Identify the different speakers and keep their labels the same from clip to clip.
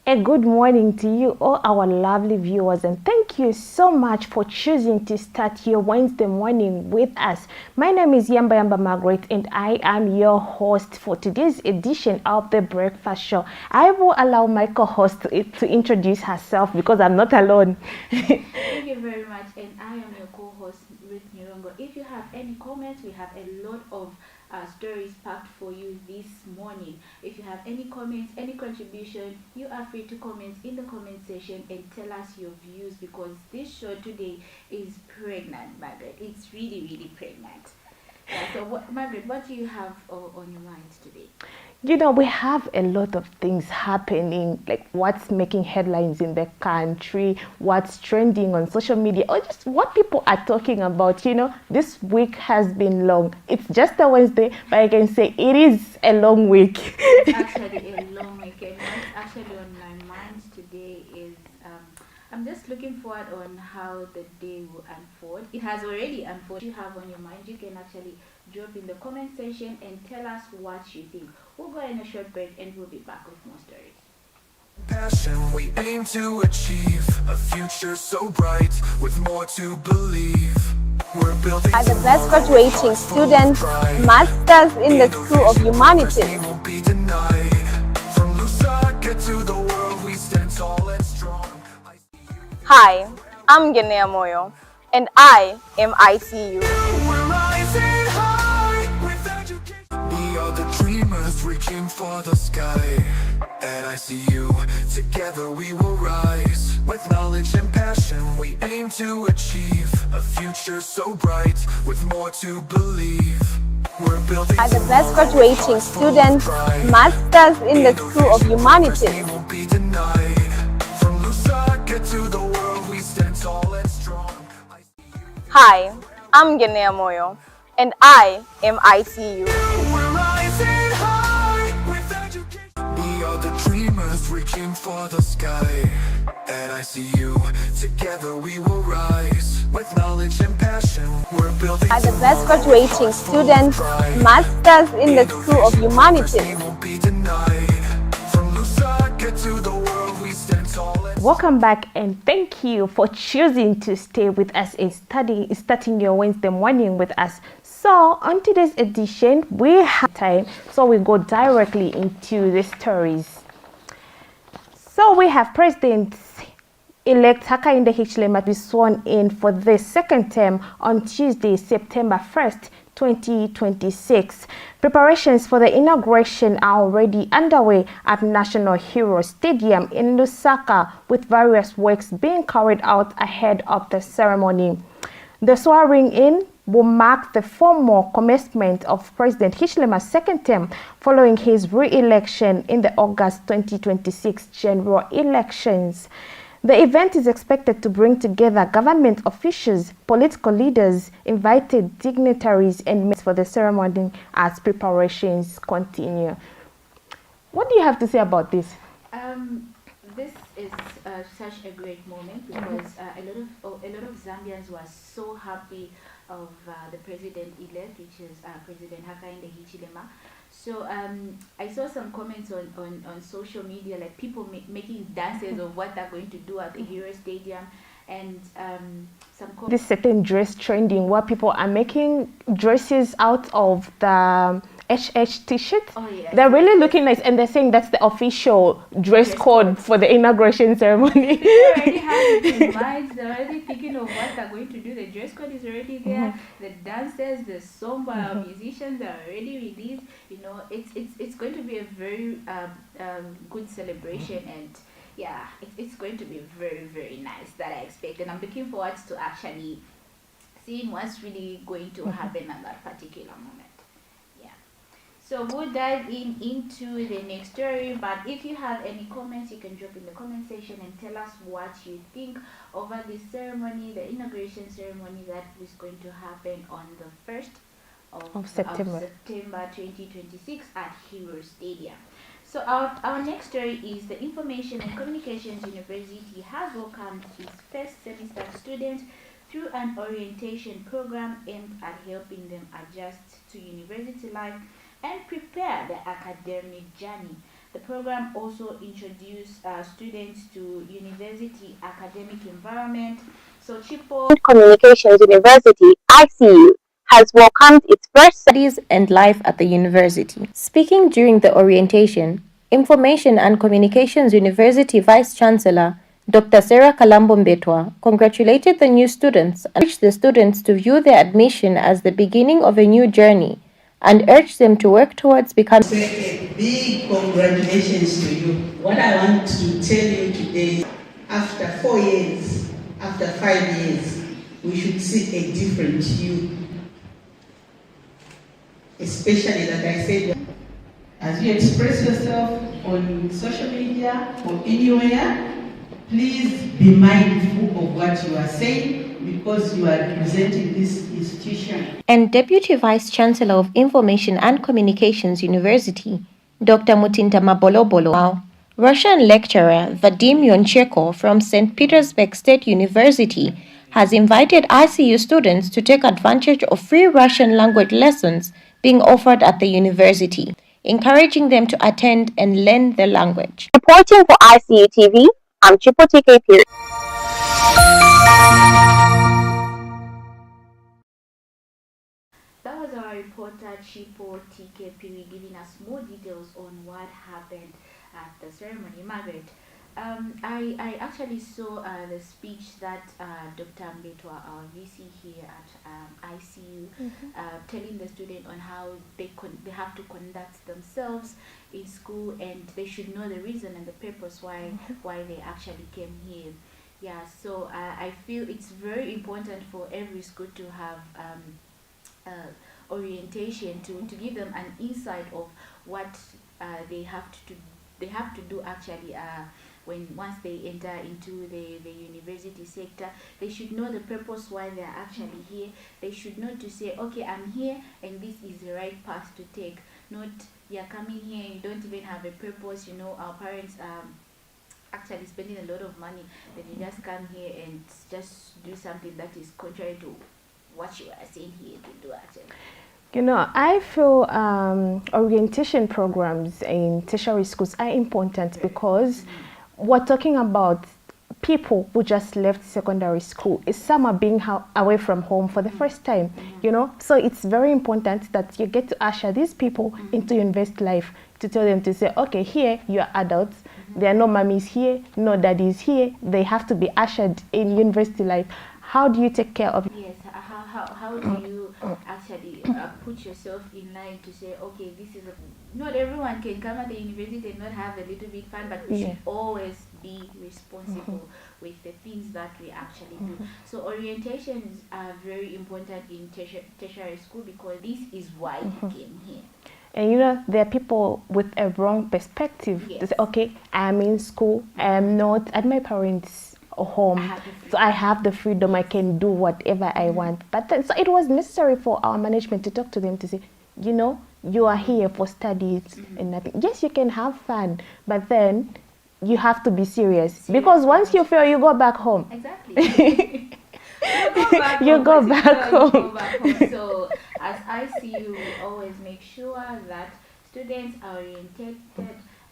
Speaker 1: A good morning to you, all our lovely viewers, and thank you so much for choosing to start your Wednesday morning with us. My name is Yamba Margaret, and I am your host for today's edition of the Breakfast Show. I will allow my co-host to introduce herself because I'm not alone.
Speaker 2: Thank you very much, and I am your co-host, Ruth Nyurongo. If you have any comments, we have a lot of stories packed for you this morning. If you have any comments, any contribution, you are free to comment in the comment section and tell us your views, because this show today is pregnant, Margaret. It's really pregnant. So, Margaret, what do you have on your mind today?
Speaker 1: You know, we have a lot of things happening, like what's making headlines in the country, what's trending on social media, or just what people are talking about. You know, this week has been long. It's just a Wednesday, but I can say it is a long week.
Speaker 2: It's actually a long week, and what's actually on my mind today is I'm just looking forward on how the day will unfold. It has already unfolded. What you have on your mind, you can actually drop in the comment section and tell us what you think. We'll go in a short break and we'll be back with more stories.
Speaker 3: Passion, we aim to achieve a future so bright with more to believe. We're building
Speaker 4: are the best graduating students, masters in the School of Humanities.
Speaker 3: won't be denied. From Lusaka to the world, we stand tall and strong.
Speaker 4: Hi, I'm Genea Moyo, and I am ICU.
Speaker 3: We're rising high with education. We are the dreamers reaching for the sky. At ICU, together we will rise. With knowledge and passion, we aim to achieve a future so bright with more to believe. We're building
Speaker 4: Are the best graduating students, masters in the School of Humanities.
Speaker 3: won't be denied. From Lusaka to the world, we stand tall and strong.
Speaker 4: Hi, I'm Genea Moyo, and I am ICU.
Speaker 3: We're rising high with education. We are the dreamers reaching for the sky. At ICU, together we will rise. With knowledge and passion, we're building
Speaker 4: Are the best graduating students, masters in the School of Humanities.
Speaker 3: won't be denied. From Lusaka to the world, we stand tall and
Speaker 1: Welcome back, and thank you for choosing to stay with us and starting your Wednesday morning with us. So on today's edition, we have time, so we go directly into the stories. So we have President-elect Hakainde Hichilema be sworn in for the second term on Tuesday, September 1st, 2026. Preparations for the inauguration are already underway at National Hero Stadium in Lusaka, with various works being carried out ahead of the ceremony. The swearing-in will mark the formal commencement of President Hichilema's second term following his re-election in the August 2026 general elections. The event is expected to bring together government officials, political leaders, invited dignitaries, and for the ceremony as preparations continue. What do you have to say about this?
Speaker 2: This is such a great moment, because a lot of Zambians were so happy of the president-elect, which is President Hakainde Hichilema. So I saw some comments on social media, like people making dances of what they're going to do at the Hero Stadium, and some
Speaker 1: This certain dress trending where people are making dresses out of the HH t-shirt.
Speaker 2: Oh, yes.
Speaker 1: They're really looking nice, and they're saying that's the official dress code for the inauguration ceremony.
Speaker 2: They already have it in mind. They're already thinking of what they're going to do. The dress code is already there. The dances, the song by our musicians are already released. You know, it's going to be a very good celebration, and yeah, it's going to be very nice, that I expect, and I'm looking forward to actually seeing what's really going to happen at that particular moment. So we'll dive into the next story, but if you have any comments, you can drop in the comment section and tell us what you think over this ceremony, the inauguration ceremony that is going to happen on the 1st of September 2026 at Hero Stadium. So our next story is the Information and Communications University has welcomed its first semester students through an orientation program aimed at helping them adjust to university life and prepare their academic journey. The program also introduced students to university academic environment. So Chipo
Speaker 4: Communications University, ICU, has welcomed its first studies and life at the university. Speaking during the orientation, Information and Communications University Vice Chancellor Dr. Sarah Kalambo-Mbetwa congratulated the new students and urged the students to view their admission as the beginning of a new journey and urged them to work towards becoming.
Speaker 5: Say a big congratulations to you. What I want to tell you today, after 4 years, after 5 years, we should see a different you. Especially, like I said, as you express yourself on social media or anywhere, please be mindful of what you are saying because you are representing this institution.
Speaker 4: And Deputy Vice Chancellor of Information and Communications University, Dr. Mutinta Mabolobolo, Russian lecturer Vadim Yoncheko from St. Petersburg State University has invited ICU students to take advantage of free Russian language lessons being offered at the university, encouraging them to attend and learn the language. Reporting for ICU TV, I'm Chipo TKP.
Speaker 2: That was our reporter Chipo TKP giving us more details on what happened at the ceremony. Margaret, I actually saw the speech that Dr. Mbetwa, our VC here at ICU, telling the student on how they have to conduct themselves in school, and they should know the reason and the purpose why they actually came here. Yeah, so I feel it's very important for every school to have orientation to give them an insight of what they have to do actually once they enter into the university sector. They should know the purpose why they are actually here. They should know to say, okay, I'm here and this is the right path to take. Not you're coming here and you don't even have a purpose. You know, our parents actually spending a lot of money, then you just come here and just do something that is contrary to what you are saying here to do actually.
Speaker 1: You know, I feel orientation programs in tertiary schools are important because we're talking about people who just left secondary school. Some are being away from home for the first time, you know. So it's very important that you get to usher these people into university life, to tell them to say, okay, here you are adults. There are no mummies here, no daddies here. They have to be ushered in university life. How do you take care of it?
Speaker 2: Yes, how do you actually put yourself in line to say, okay, this is not everyone can come at the university and not have a little bit fun, but we should always be responsible with the things that we actually do. So orientations are very important in tertiary school because this is why you came here.
Speaker 1: And you know, there are people with a wrong perspective.
Speaker 2: Yes.
Speaker 1: They say, okay, I'm in school, I'm not at my parents' home, so I have the freedom, I can do whatever I want. But then, so it was necessary for our management to talk to them to say, you know, you are here for studies and nothing. Yes, you can have fun, but then you have to be serious. Because once you fail, you go back home.
Speaker 2: Exactly.
Speaker 1: You go back home.
Speaker 2: So as ICU, we always make sure that students are oriented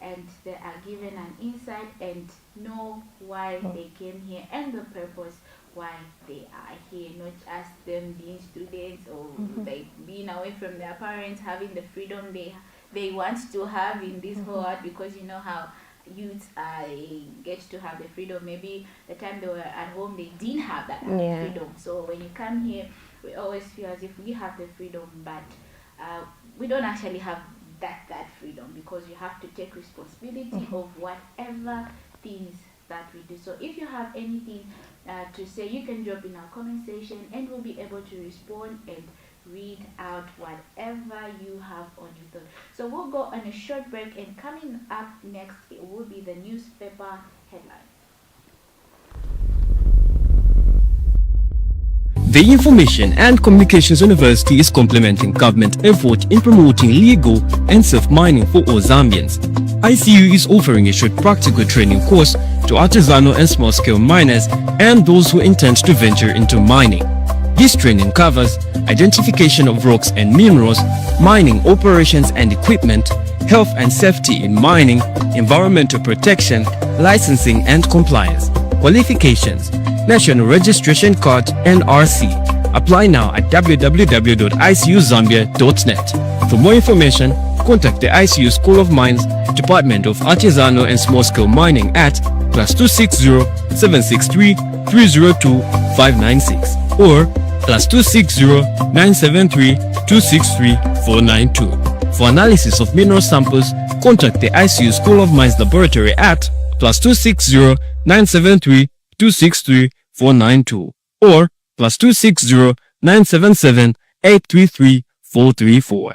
Speaker 2: and they are given an insight and know why they came here and the purpose why they are here, not just them being students or like being away from their parents, having the freedom they want to have in this whole world, because you know how youths get to have the freedom. Maybe the time they were at home they didn't have that freedom. So when you come here, we always feel as if we have the freedom, but we don't actually have that freedom, because you have to take responsibility of whatever things that we do. So if you have anything to say, you can drop in our comment section and we'll be able to respond and read out whatever you have on your thought. So we'll go on a short break, and coming up next it will be the newspaper headline.
Speaker 6: The Information and Communications University is complementing government effort in promoting legal and safe mining for all Zambians. ICU is offering a short practical training course to artisanal and small-scale miners and those who intend to venture into mining. This training covers identification of rocks and minerals, mining operations and equipment, health and safety in mining, environmental protection, licensing and compliance. Qualifications: National Registration Card NRC. Apply now at www.icuzambia.net. For more information, contact the ICU School of Mines, Department of Artisanal and Small Scale Mining at +260 763 302 596 or +260 973 263 492. For analysis of mineral samples, contact the ICU School of Mines Laboratory at +260 973 263 492 or +260 977 833 434.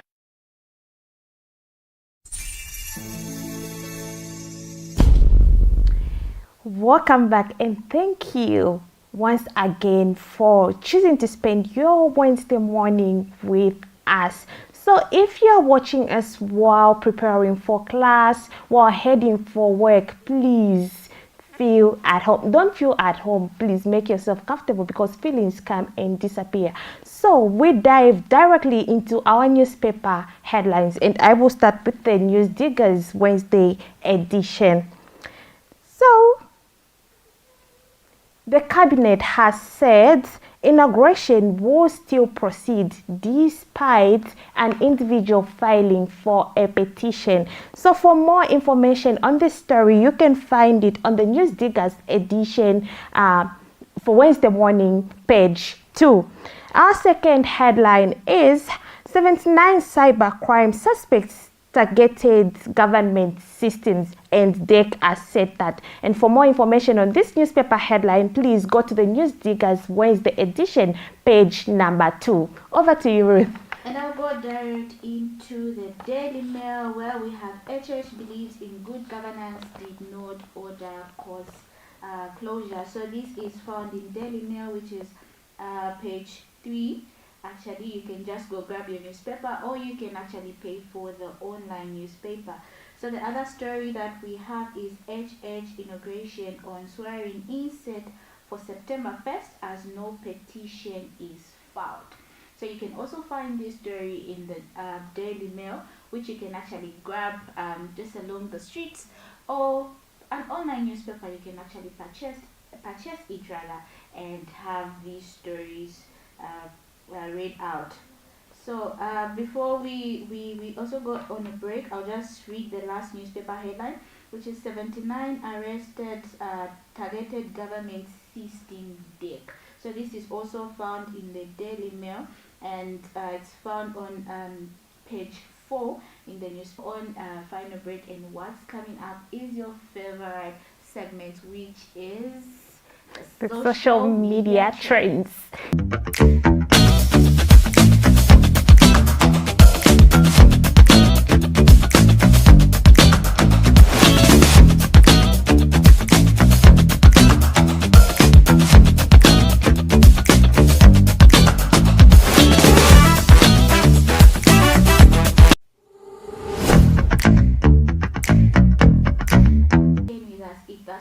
Speaker 1: Welcome back and thank you once again for choosing to spend your Wednesday morning with us. So if you're watching us while preparing for class, while heading for work, please feel at home. Don't feel at home. Please make yourself comfortable because feelings come and disappear. So we dive directly into our newspaper headlines, and I will start with the News Diggers Wednesday edition. So the cabinet has said inauguration will still proceed despite an individual filing for a petition. So for more information on this story, you can find it on the News Diggers edition for Wednesday morning, page 2. Our second headline is 79 cybercrime suspects targeted government systems, and DEC has said that. And for more information on this newspaper headline, please go to the News Diggers Wednesday edition, page number 2. Over to you, Ruth.
Speaker 2: And I'll go direct into the Daily Mail, where we have HH believes in good governance did not order course closure. So this is found in Daily Mail, which is page 3. Actually, you can just go grab your newspaper, or you can actually pay for the online newspaper. So the other story that we have is HH inauguration on swearing in set for September 1st as no petition is filed. So you can also find this story in the Daily Mail, which you can actually grab just along the streets, or an online newspaper you can actually purchase it rather, and have these stories read out. So before we also go on a break, I'll just read the last newspaper headline, which is 79 arrested targeted government system DEC. So this is also found in the Daily Mail, and it's found on page 4 in the news. On final break, and what's coming up is your favorite segment, which is
Speaker 1: the social media trends.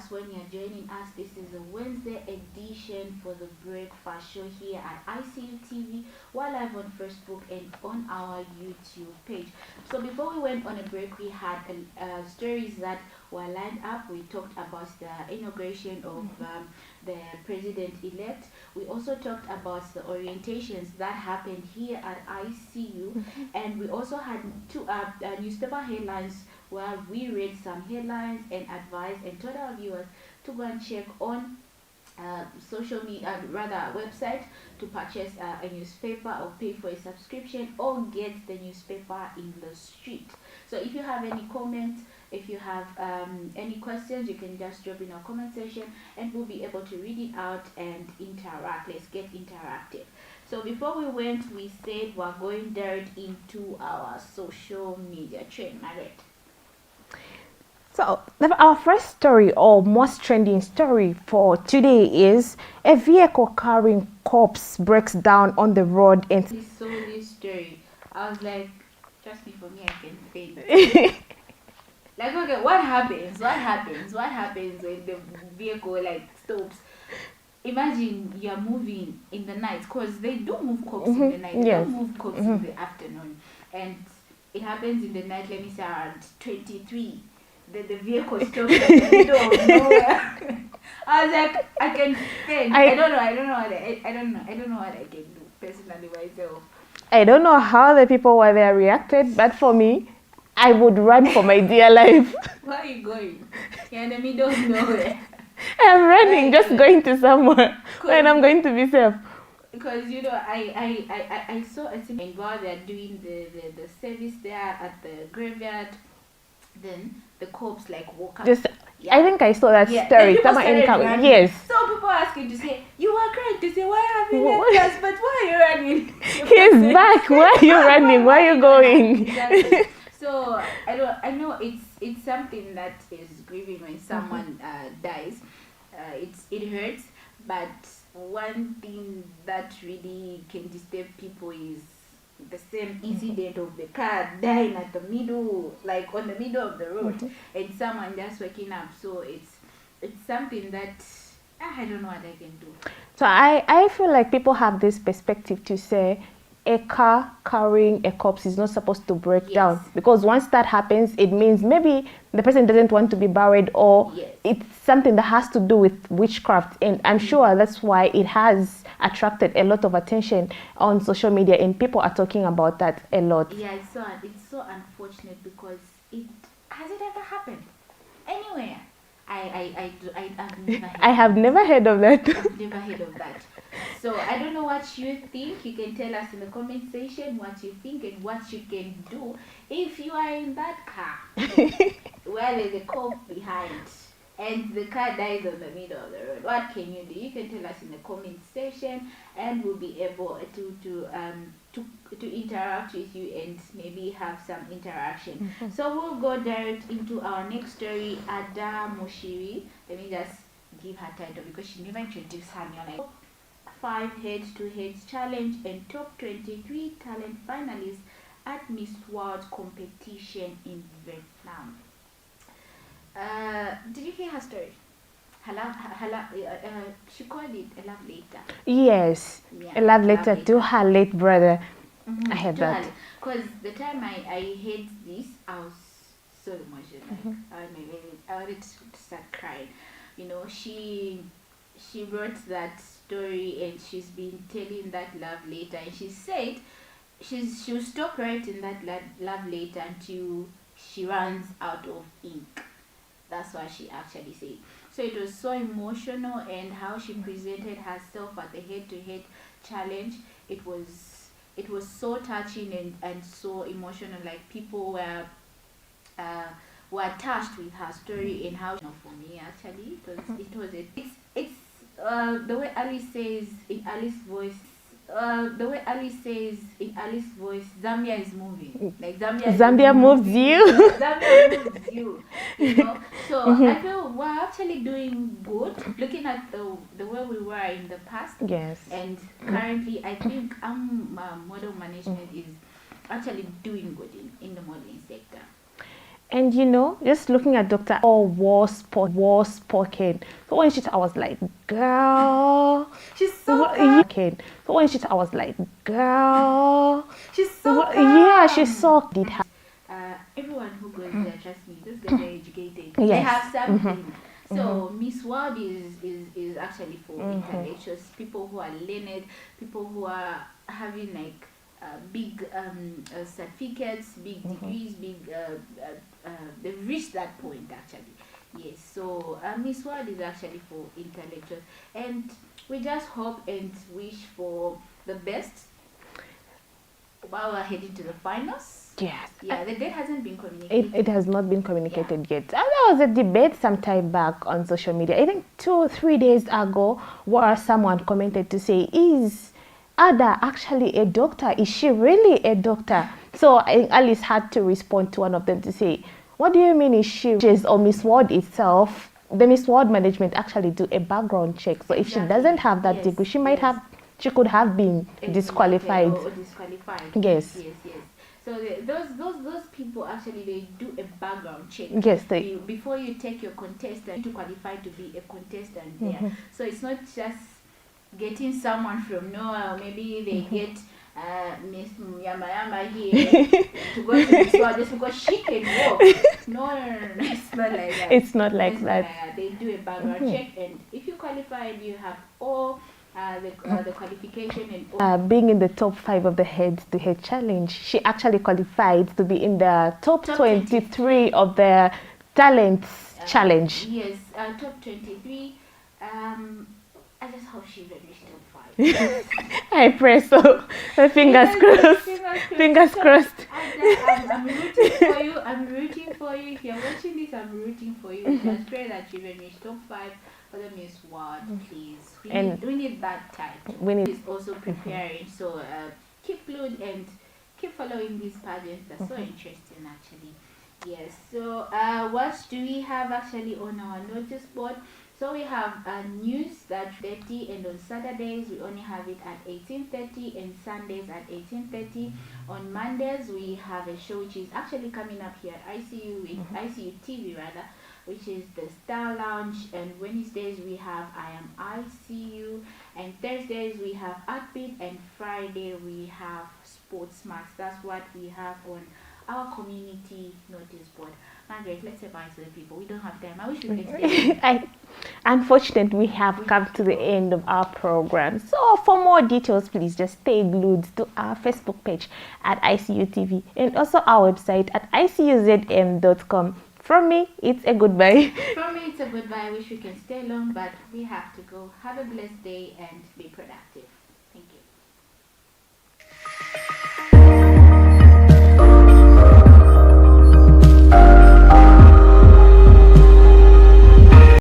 Speaker 2: When you're joining us, this is a Wednesday edition for the Breakfast Show here at ICU TV. We're live on Facebook and on our YouTube page. So before we went on a break, we had stories that were lined up. We talked about the inauguration of the president-elect. We also talked about the orientations that happened here at ICU, and we also had two newspaper headlines where we read some headlines and advised and told our viewers to go and check on social media, rather website, to purchase a newspaper or pay for a subscription or get the newspaper in the street. So if you have any comments, if you have any questions, you can just drop in our comment section and we'll be able to read it out and interact. Let's get interactive. So before we went, we said we're going direct into our social media trend. Margaret.
Speaker 1: So our first story, or most trending story for today, is a vehicle carrying corpse breaks down on the road and
Speaker 2: I saw this story. I was like, trust me, for me, I can faint. Like, okay, what happens when the vehicle like stops? imagine you're moving in the night, because they do move corpse in the night. They
Speaker 1: Yes.
Speaker 2: don't move corpse in the afternoon. And it happens in the night, let me say around 23. The vehicle stops in the middle of nowhere. I was like, I can faint. I don't know what I can do personally myself.
Speaker 1: I don't know how the people were there reacted, but for me, I would run for my dear life.
Speaker 2: Where are you going? You're in the middle of nowhere.
Speaker 1: I'm running, just going to somewhere when I'm going to be safe.
Speaker 2: Because I saw a scene while they're doing the service there at the graveyard. Then the corpse like woke up.
Speaker 1: I think I saw that
Speaker 2: Then
Speaker 1: story.
Speaker 2: people
Speaker 1: Someone
Speaker 2: started
Speaker 1: encountered.
Speaker 2: running.
Speaker 1: Yes.
Speaker 2: So people are asking to say, you are great to say, why have you left us? But why are you running?
Speaker 1: He's back. Why are you running? Why are you going?
Speaker 2: Exactly. So I know it's something that is grieving when someone dies. It hurts, but one thing that really can disturb people is the same incident of the car dying at the middle, like on the middle of the road, and someone just waking up. So it's something that I don't know what I can do.
Speaker 1: So I feel like people have this perspective to say a car carrying a corpse is not supposed to break down, because once that happens, it means maybe the person doesn't want to be buried, or it's something that has to do with witchcraft. And I'm sure that's why it has attracted a lot of attention on social media, and people are talking about that a lot.
Speaker 2: Yeah, it's so unfortunate, because has it ever happened anywhere?
Speaker 1: I have never heard of that.
Speaker 2: I've never heard of that. So I don't know what you think. You can tell us in the comment section what you think and what you can do if you are in that car where there's a corpse behind and the car dies on the middle of the road. What can you do? You can tell us in the comment section, and we'll be able to interact with you and maybe have some interaction. So we'll go direct into our next story. Ada Moshiri. Let me just give her title because she never introduced her name. Like 5 head-to-head challenge and top 23 talent finalists at Miss World competition in Vietnam. Did you hear her story? She called it a love letter.
Speaker 1: Yes, a love letter to her late brother. I heard that.
Speaker 2: Because the time I heard this, I was so emotional. I wanted to start crying. You know, she wrote that story and she's been telling that love letter, and she said she'll stop writing that love letter until she runs out of ink. That's what she actually said. So it was so emotional, and how she presented herself at the head-to-head challenge, it was so touching and so emotional. Like, people were touched with her story and how, for me actually, it's the way Alice says in Alice's voice. Zambia is moving. Like,
Speaker 1: Zambia moves you.
Speaker 2: Zambia moves you. You know. So I feel we're actually doing good. Looking at the way we were in the past.
Speaker 1: Yes.
Speaker 2: And currently, I think model management is actually doing good in the modeling sector.
Speaker 1: And you know, just looking at Dr. Oh, was spoken. So when I was like, girl.
Speaker 2: She's so calm.
Speaker 1: So when I was like, girl.
Speaker 2: She's so calm.
Speaker 1: Yeah, she's so did her.
Speaker 2: Everyone who goes there, trust me, those girls are educated.
Speaker 1: Yes.
Speaker 2: They have something. So Miss World is actually for intellectuals, people who are learned, people who are having like big certificates, big degrees, they've reached that point actually. Yes, so Miss World is actually for intellectuals, and we just hope and wish for the best while we're heading to the finals.
Speaker 1: Yes.
Speaker 2: Yeah, the date hasn't been communicated.
Speaker 1: It has not been communicated yet. And there was a debate some time back on social media, I think 2 or 3 days ago, where someone commented to say, is Ada actually a doctor? Is she really a doctor? So I think Alice had to respond to one of them to say, what do you mean is she? Or Miss World itself, the Miss World management actually do a background check. So if she doesn't have that degree, she could have been disqualified.
Speaker 2: Or disqualified.
Speaker 1: Yes.
Speaker 2: Yes. So So those people actually, they do a background check.
Speaker 1: Yes,
Speaker 2: Before you take your contestant to qualify to be a contestant there. So it's not just getting someone from nowhere. Maybe they get Miss Yama here to go to this one just because she can walk. No, it's not like that.
Speaker 1: It's not like that.
Speaker 2: They do a background check, and if you qualify, you have all the qualification and all.
Speaker 1: Being in the top 5 of the head-to-head challenge, she actually qualified to be in the top 23 of the talents challenge.
Speaker 2: Yes, top 23. I just hope she reached top 5.
Speaker 1: I pray so. Fingers crossed. Fingers crossed.
Speaker 2: I'm rooting for you. I'm rooting for you. If you're watching this, I'm rooting for you. Just pray that you reach top 5 for the Miss World, please. We need that type.
Speaker 1: We need.
Speaker 2: Is also preparing. So keep glued and keep following these pageants. That's so interesting, actually. Yes. So what do we have actually on our notice board? So we have news at 30, and on Saturdays we only have it at 18:30, and Sundays at 18:30. On Mondays we have a show which is actually coming up here at ICU with ICU TV rather, which is the Star Lounge. And Wednesdays we have I Am ICU, and Thursdays we have Artbeat, and Friday we have Sports Max. That's what we have on our community notice board. Margaret, let's say bye to the people. We don't have time. I wish we could stay.
Speaker 1: Unfortunately, we have come to the end of our program. So for more details, please just stay glued to our Facebook page at ICU TV, and also our website at icuzm.com. From me, it's a goodbye.
Speaker 2: From me, it's a goodbye. I wish we can stay long, but we have to go. Have a blessed day and be productive.